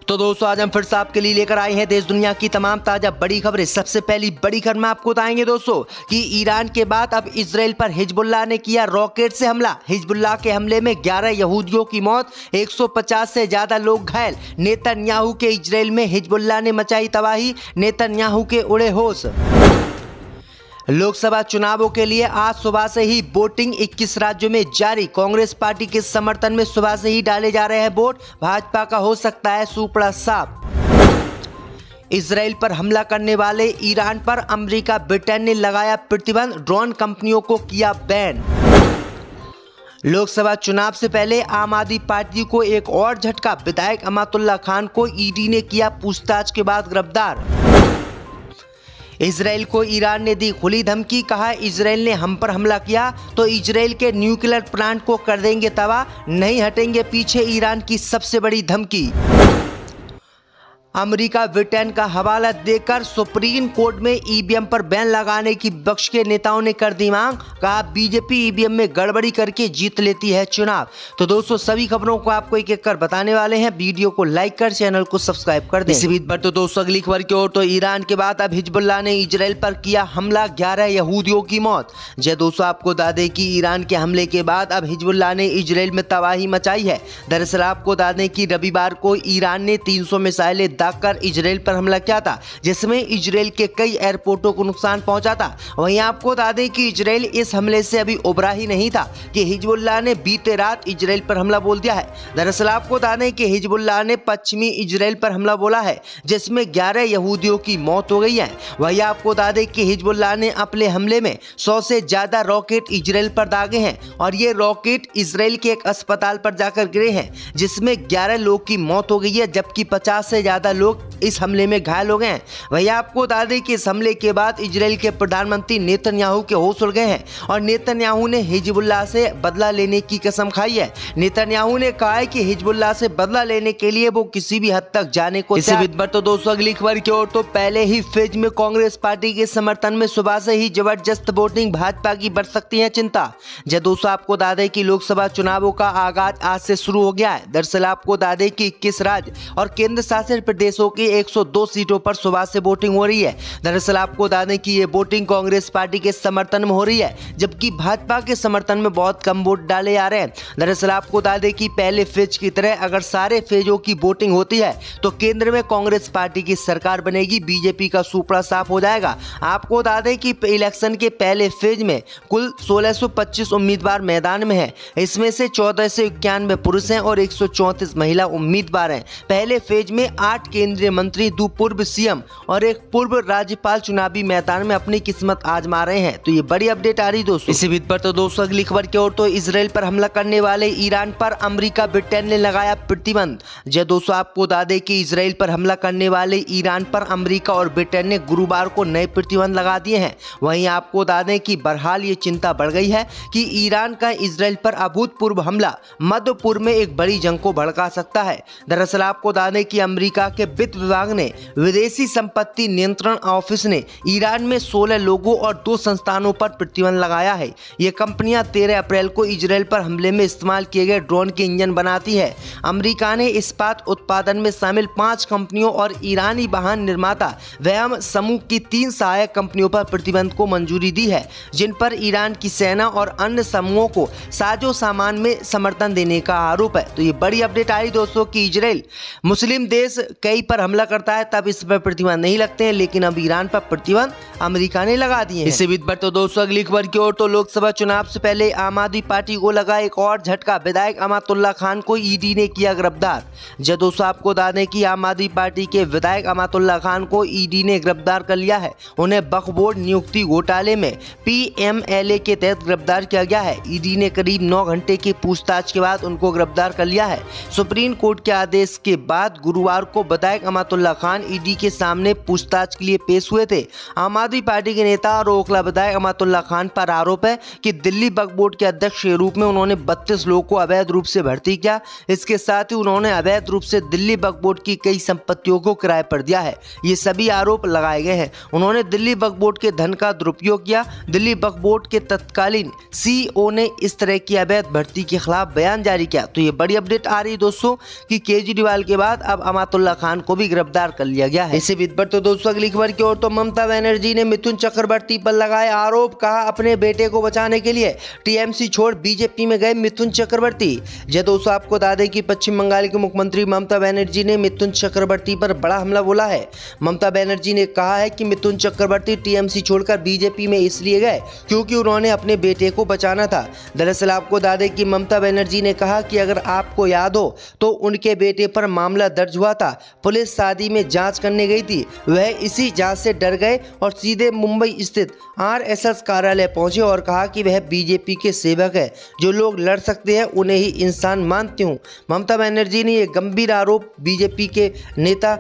तो दोस्तों आज हम फिर से आपके लिए लेकर आए हैं देश दुनिया की तमाम ताजा बड़ी खबरें। सबसे पहली बड़ी खबर में आपको बताएंगे दोस्तों कि ईरान के बाद अब इजराइल पर हिजबुल्लाह ने किया रॉकेट से हमला। हिजबुल्लाह के हमले में 11 यहूदियों की मौत, 150 से ज्यादा लोग घायल। नेतन्याहू के इजराइल में हिजबुल्लाह ने मचाई तबाही, नेतन्याहू के उड़े होश। लोकसभा चुनावों के लिए आज सुबह से ही वोटिंग 21 राज्यों में जारी। कांग्रेस पार्टी के समर्थन में सुबह से ही डाले जा रहे हैं वोट। भाजपा का हो सकता है सुपड़ा साफ। इजराइल पर हमला करने वाले ईरान पर अमेरिका ब्रिटेन ने लगाया प्रतिबंध, ड्रोन कंपनियों को किया बैन। लोकसभा चुनाव से पहले आम आदमी पार्टी को एक और झटका, विधायक अमातुल्लाह खान को ईडी ने किया पूछताछ के बाद गिरफ्तार। इजराइल को ईरान ने दी खुली धमकी, कहा इजराइल ने हम पर हमला किया तो इजराइल के न्यूक्लियर प्लांट को कर देंगे तबाह, नहीं हटेंगे पीछे ईरान की सबसे बड़ी धमकी। अमेरिका ब्रिटेन का हवाला देकर सुप्रीम कोर्ट में ईवीएम पर बैन लगाने की विपक्ष के नेताओं ने कर दी मांग, कहा बीजेपी ईवीएम में गड़बड़ी करके जीत लेती है चुनाव। तो दोस्तों सभी खबरों को आपको एक एक कर बताने वाले हैं, वीडियो को लाइक कर चैनल को सब्सक्राइब कर दें। इसी बीच पर तो दोस्तों अगली खबर की ओर, तो ईरान के बाद अब हिजबुल्लाह ने इजराइल पर किया हमला, 11 यहूदियों की मौत। जय दोस्तों आपको बता दें कि ईरान के हमले के बाद अब हिजबुल्लाह ने इजराइल में तबाही मचाई है। दरअसल आपको बता दें कि रविवार को ईरान ने 300 मिसाइलें कर इजराइल पर हमला किया था, जिसमें इजराइल के कई एयरपोर्टों को नुकसान पहुंचा था। वहीं आपको बता दें कि इजराइल इस हमले से अभी उबरा ही नहीं था कि हिजबुल्लाह ने बीते रात इजराइल पर हमला बोल दिया है। दरअसल आपको बता दें कि हिजबुल्लाह ने पश्चिमी इजराइल पर हमला बोला है, जिसमें 11 यहूदियों की मौत हो गई है। वहीं आपको बता दें कि हिजबुल्लाह ने अपने हमले में 100 से ज्यादा रॉकेट इजराइल पर दागे हैं और ये रॉकेट इजराइल के एक अस्पताल पर जाकर गिरे हैं, जिसमें 11 लोग की मौत हो गई है, जबकि 50 से ज्यादा लोग इस हमले में घायल हो गए हैं। वहीं आपको बता दें कि इस हमले के बाद इजराइल के प्रधानमंत्री नेतन्याहू के होश उड़ गए हैं और नेतन्याहू ने हिजबुल्लाह से बदला लेने की कसम खाई है। नेतन्याहू ने कहा है कि हिजबुल्लाह से बदला लेने के लिए वो किसी भी हद तक जाने को तैयार। तो दोस्तों अगली खबर की ओर, तो पहले ही फेज में कांग्रेस पार्टी के समर्थन में सुबह से ही जबरदस्त वोटिंग, भाजपा की बढ़ सकती है चिंता। जब दोस्तों आपको बता दें कि लोकसभा चुनावों का आगाज आज से शुरू हो गया है। दरअसल आपको बता दें कि 21 राज्य और केंद्र शासित प्रदेशों की 102 सीटों पर सुबह से वोटिंग हो रही है। दरअसल आपको बता दें कि ये वोटिंग कांग्रेस पार्टी के समर्थन में हो रही है, जबकि भाजपा के समर्थन में बहुत कम वोट डाले जा रहे हैं। दरअसल आपको बता दें कि पहले फेज की तरह अगर सारे फेजों की वोटिंग होती है तो केंद्र में कांग्रेस पार्टी की सरकार बनेगी, बीजेपी का सुपड़ा साफ हो जाएगा। आपको बता दें कि इलेक्शन के पहले फेज में कुल 1625 उम्मीदवार मैदान में है। इसमें से 1491 पुरुष हैं और 134 महिला उम्मीदवार हैं। पहले फेज में 8 केंद्रीय मंत्री, 2 पूर्व सीएम और एक पूर्व राज्यपाल चुनावी मैदान में अपनी किस्मत आजमा रहे हैं। तो ये बड़ी अपडेट आ रही दोस्तों। इसी बीच पर तो दोस्तों अगली खबर की ओर, तो इजराइल पर हमला करने वाले ईरान पर अमेरिका ब्रिटेन ने लगाया प्रतिबंध। जय दोस्तों आपको बता दें कि इजराइल पर हमला करने वाले ईरान पर अमेरिका और ब्रिटेन ने गुरुवार को नए प्रतिबंध लगा दिए हैं। वहीं आपको बता दें कि बहरहाल ये चिंता बढ़ गई है कि ईरान का इजराइल पर अभूतपूर्व हमला मध्य पूर्व में एक बड़ी जंग को भड़का सकता है। दरअसल आपको बता दें कि अमेरिका के वित्त विभाग ने विदेशी संपत्ति नियंत्रण ऑफिस ने ईरान में 16 लोगों और 2 संस्थानों पर प्रतिबंध लगाया है। ये कंपनियां 13 अप्रैल को इजराइल पर हमले में इस्तेमाल किए गए ड्रोन के इंजन बनाती है। अमेरिका ने इस्पात उत्पादन में शामिल 5 कंपनियों और ईरानी वाहन निर्माता व्यायाम समूह की 3 सहायक कंपनियों पर प्रतिबंध को मंजूरी दी है, जिन पर ईरान की सेना और अन्य समूहों को साजो सामान में समर्थन देने का आरोप है। तो ये बड़ी अपडेट आई दोस्तों कि इजराइल मुस्लिम देश कई पर हमला करता है तब इस पर प्रतिबंध नहीं लगते हैं, लेकिन अब ईरान पर प्रतिबंध अमेरिका ने लगा दिए हैं। इसी बीच पर तो दोस्तों अगली खबर की ओर, तो लोकसभा चुनाव से पहले आम आदमी पार्टी को लगा एक और झटका, विधायक अमातुल्लाह खान को ईडी ने किया गिरफ्तार। जब दोस्तों आपको बता दें कि आम आदमी पार्टी के विधायक अमातुल्लाह खान को ईडी ने गिरफ्तार कर लिया है। उन्हें वक्फ बोर्ड नियुक्ति घोटाले में पीएमएलए के तहत गिरफ्तार किया गया है। ईडी ने करीब 9 घंटे की पूछताछ के बाद उनको गिरफ्तार कर लिया है। सुप्रीम कोर्ट के आदेश के बाद गुरुवार को विधायक अमातुल्ला खान ईडी के सामने पूछताछ के लिए पेश हुए थे। आम आदमी पार्टी के नेता और ओखला विधायक अमातुल्ला खान पर आरोप है कि दिल्ली वक्फ बोर्ड के अध्यक्ष के रूप में उन्होंने 32 लोगों को अवैध रूप से भर्ती किया। इसके साथ ही उन्होंने अवैध रूप से दिल्ली वक्फ बोर्ड की कई संपत्तियों को किराए पर दिया है। ये सभी आरोप लगाए गए हैं। उन्होंने दिल्ली वक्फ बोर्ड के धन का दुरुपयोग किया। दिल्ली वक्फ बोर्ड के तत्कालीन CEO ने इस तरह की अवैध भर्ती के खिलाफ बयान जारी किया। तो ये बड़ी अपडेट आ रही है दोस्तों कि केजरीवाल के बाद अब अमातुल्ला खान को भी गिरफ्तार कर लिया गया है। इसी बीच पर तो दोस्तों अगली खबर की ओर तो ममता बनर्जी ने मिथुन चक्रवर्ती पर लगाए आरोप। कहा अपने बेटे को बचाने के लिए TMC छोड़ बीजेपी में गए मिथुन चक्रवर्ती। जय दोस्तों आपको बता दें कि पश्चिम बंगाल के मुख्यमंत्री ममता बनर्जी ने मिथुन चक्रवर्ती पर बड़ा हमला बोला है। ममता बनर्जी ने कहा है कि मिथुन चक्रवर्ती TMC छोड़कर बीजेपी में इसलिए गए क्योंकि उन्होंने अपने बेटे को बचाना था। दरअसल आपको बता दें कि ममता बनर्जी ने कहा कि अगर आपको याद हो तो उनके बेटे पर मामला दर्ज हुआ था। पुलिस शादी में जांच करने गई थी। वह इसी जांच से डर गए और सीधे मुंबई स्थित RSS कार्यालय पहुंचे और कहा कि वह बीजेपी के सेवक है। जो लोग लड़ सकते हैं उन्हें ही इंसान मानती हूँ। ममता बनर्जी ने यह गंभीर आरोप बीजेपी के नेता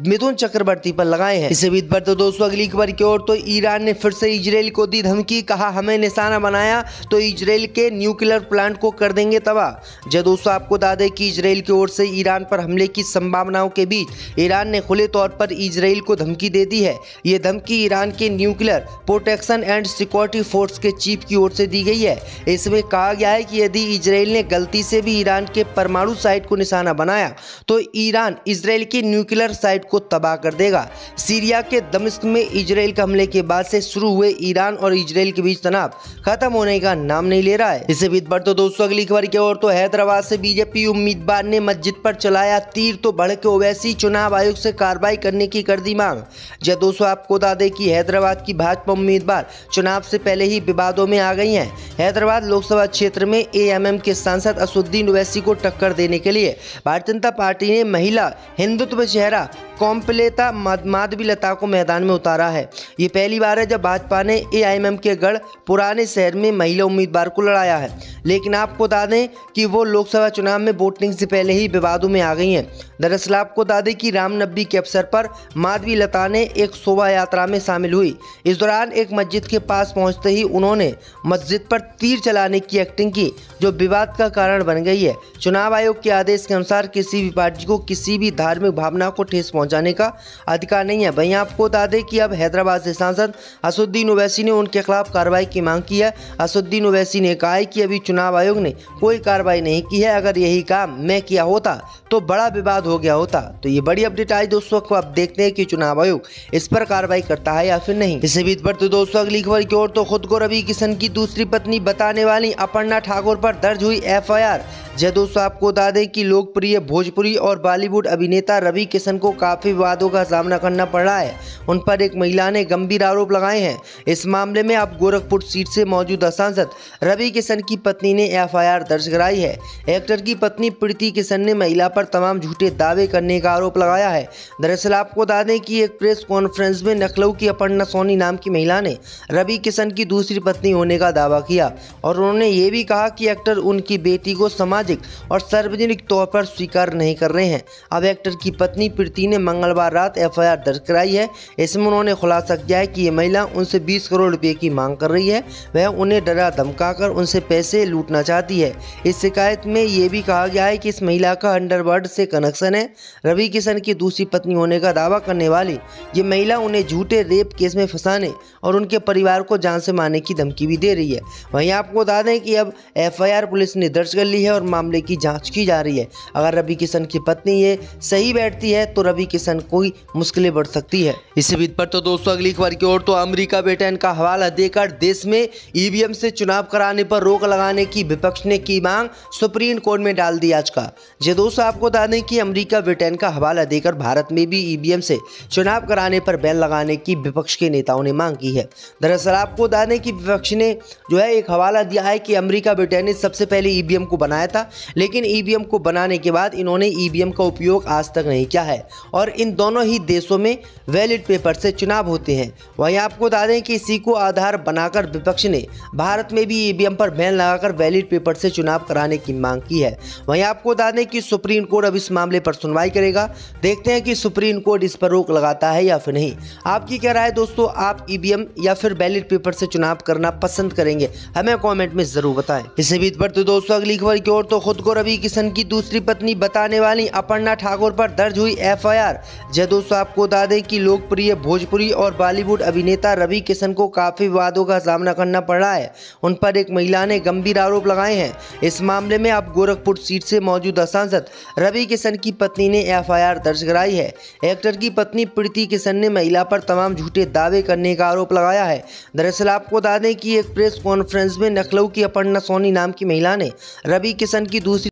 मिथुन चक्रवर्ती पर लगाए हैं। इसी बीच पर तो दोस्तों अगली खबर की ओर तो ईरान ने फिर से इजराइल को दी धमकी। कहा हमें निशाना बनाया तो इजराइल के न्यूक्लियर प्लांट को कर देंगे तबाह। जय दोस्तों आपको बता दें कि इजराइल की ओर से ईरान पर हमले की संभावनाओं के बीच ईरान ने खुले तौर पर इजराइल को धमकी दे दी है। ये धमकी ईरान के nuclear protection and security force के चीफ की ओर से दी गई है। इसमें कहा गया है कि यदि इजराइल ने गलती से भी ईरान के परमाणु साइट को निशाना बनाया तो ईरान इजराइल के न्यूक्लियर साइट को तबाह कर देगा। सीरिया के दमिश्क में इजराइल के हमले के बाद से शुरू हुए ईरान और इजराइल के बीच तनाव खत्म होने का नाम नहीं ले रहा है। इसी बीच पर तो दोस्तों अगली खबर की ओर तो हैदराबाद से बीजेपी उम्मीदवार ने मस्जिद पर चलाया तीर तो भड़के ओवैसी। चुनाव आयोग से कार्रवाई करने की कर दी मांग। जब दोस्तों आपको बता दें कि हैदराबाद की भाजपा उम्मीदवार चुनाव से पहले ही विवादों में आ गई हैं। हैदराबाद लोकसभा क्षेत्र में AMM के सांसद असदुद्दीन ओवैसी को टक्कर देने के लिए भारतीय जनता पार्टी ने महिला हिंदुत्व चेहरा कॉम्पलेता माधवीलता को मैदान में उतारा है। ये पहली बार है जब भाजपा ने AIMM के गढ़ पुराने शहर में महिला उम्मीदवार को लड़ाया है। लेकिन आपको बता दें कि वो लोकसभा चुनाव में वोटिंग से पहले ही विवादों में आ गई हैं। दरअसल आपको बता दें कि रामनवमी के अवसर पर माधवीलता ने एक शोभा यात्रा में शामिल हुई। इस दौरान एक मस्जिद के पास पहुंचते ही उन्होंने मस्जिद पर तीर चलाने की एक्टिंग की जो विवाद का कारण बन गई है। चुनाव आयोग के आदेश के अनुसार किसी भी पार्टी को किसी भी धार्मिक भावना को ठेस पहुंचाने का अधिकार नहीं है। वहीं आपको बता दें कि अब हैदराबाद से सांसद असदुद्दीन ओवैसी ने उनके खिलाफ कार्रवाई की मांग की है। असदुद्दीन ओवैसी ने कहा है कि अभी चुनाव आयोग ने कोई कार्रवाई नहीं की है। अगर यही काम मैं किया होता तो बड़ा विवाद हो गया होता। तो ये बड़ी अपडेट आई दोस्तों को अब देखते हैं कि चुनाव आयोग इस पर कार्रवाई करता है या फिर नहीं। इसी बीच पर तो दोस्तों अगली खबर की ओर तो खुद को रवि किशन की दूसरी पत्नी बताने वाली अपर्णा ठाकुर पर दर्ज हुई FIR। जय दोस्तों आपको बता दें कि लोकप्रिय भोजपुरी और बॉलीवुड अभिनेता रवि किशन को काफी विवादों का सामना करना पड़ रहा है। उन पर एक महिला ने गंभीर आरोप लगाए हैं। इस मामले में अब गोरखपुर सीट से मौजूदा सांसद रवि किशन की पत्नी ने FIR दर्ज कराई है। एक्टर की पत्नी प्रीति किशन ने महिला पर तमाम झूठे दावे करने का आरोप लगाया है। दरअसल आपको बता दें कि एक प्रेस कॉन्फ्रेंस में लखनऊ की अपर्णा सोनी नाम की महिला ने रवि किशन की दूसरी पत्नी होने का दावा किया और उन्होंने ये भी कहा कि एक्टर उनकी बेटी को सामाजिक और सार्वजनिक तौर पर स्वीकार नहीं कर रहे हैं। अब एक्टर की पत्नी प्रीति ने मंगलवार रात FIR दर्ज कराई है। इसमें उन्होंने खुलासा किया है कि ये महिला उनसे 20 करोड़ रुपए की मांग कर रही है। वह उन्हें डरा धमकाकर उनसे पैसे लूटना चाहती है। इस शिकायत में ये भी कहा गया है कि इस महिला का अंडरवर्ल्ड से कनेक्शन है। रवि किशन की दूसरी पत्नी होने का दावा करने वाली ये महिला उन्हें झूठे रेप केस में फंसाने और उनके परिवार को जान से मारने की धमकी भी दे रही है। वहीं आपको बता दें कि अब FIR पुलिस ने दर्ज कर ली है और मामले की जांच की जा रही है। अगर रवि किशन की पत्नी ये सही बैठती है तो रवि किशन को मुश्किलें बढ़ सकती है। इसी बीच पर तो दोस्तों अगली खबर की ओर तो अमेरिका ब्रिटेन का हवाला देकर देश में EVM से चुनाव कराने पर रोक लगाने की विपक्ष ने की मांग सुप्रीम कोर्ट में डाल दी आज का। जी दोस्तों आपको बता दें कि अमेरिका ब्रिटेन का हवाला देकर भारत में भी EVM से चुनाव कराने पर बैन लगाने की विपक्ष के नेताओं ने मांग की है। दरअसल आपको बता दें कि विपक्ष ने जो है एक हवाला दिया है कि अमेरिका ब्रिटेन ने सबसे पहले EVM को बनाया था, लेकिन EVM को बनाने के बाद इन्होंने EVM का उपयोग आज तक नहीं किया है और और इन दोनों ही देशों में वैलिड पेपर से चुनाव होते हैं। वहीं आपको बता दें कि इसी को आधार बनाकर विपक्ष ने भारत में भी ईवीएम पर बैन लगाकर वैलिड पेपर से चुनाव कराने की मांग की है। वहीं आपको बता दें कि सुप्रीम कोर्ट अब इस मामले पर सुनवाई करेगा। देखते हैं कि सुप्रीम कोर्ट इस पर रोक लगाता है या फिर नहीं। आपकी क्या राय दोस्तों, आप ईवीएम या फिर बैलेट पेपर से चुनाव करना पसंद करेंगे? हमें कमेंट में जरूर बताएं। इसी बीच पर तो दोस्तों अगली खबर की ओर, तो खुद को रवि किशन की दूसरी पत्नी बताने वाली अपर्णा ठाकुर पर दर्ज हुई एफआईआर। जय दोस्तों, आपको बता दें कि लोकप्रिय भोजपुरी और बॉलीवुड अभिनेता रवि किशन को काफी विवादों का सामना करना पड़ रहा है। उन पर एक महिला ने गंभीर आरोप लगाए हैं। इस मामले में अब गोरखपुर सीट से मौजूदा सांसद रवि किशन की पत्नी ने एफआईआर दर्ज कराई है। एक्टर की पत्नी प्रीति किशन ने महिला पर तमाम झूठे दावे करने का आरोप लगाया है। दरअसल आपको बता दें कि एक प्रेस कॉन्फ्रेंस में लखनऊ की अपर्णा सोनी नाम की महिला ने रवि किशन की दूसरी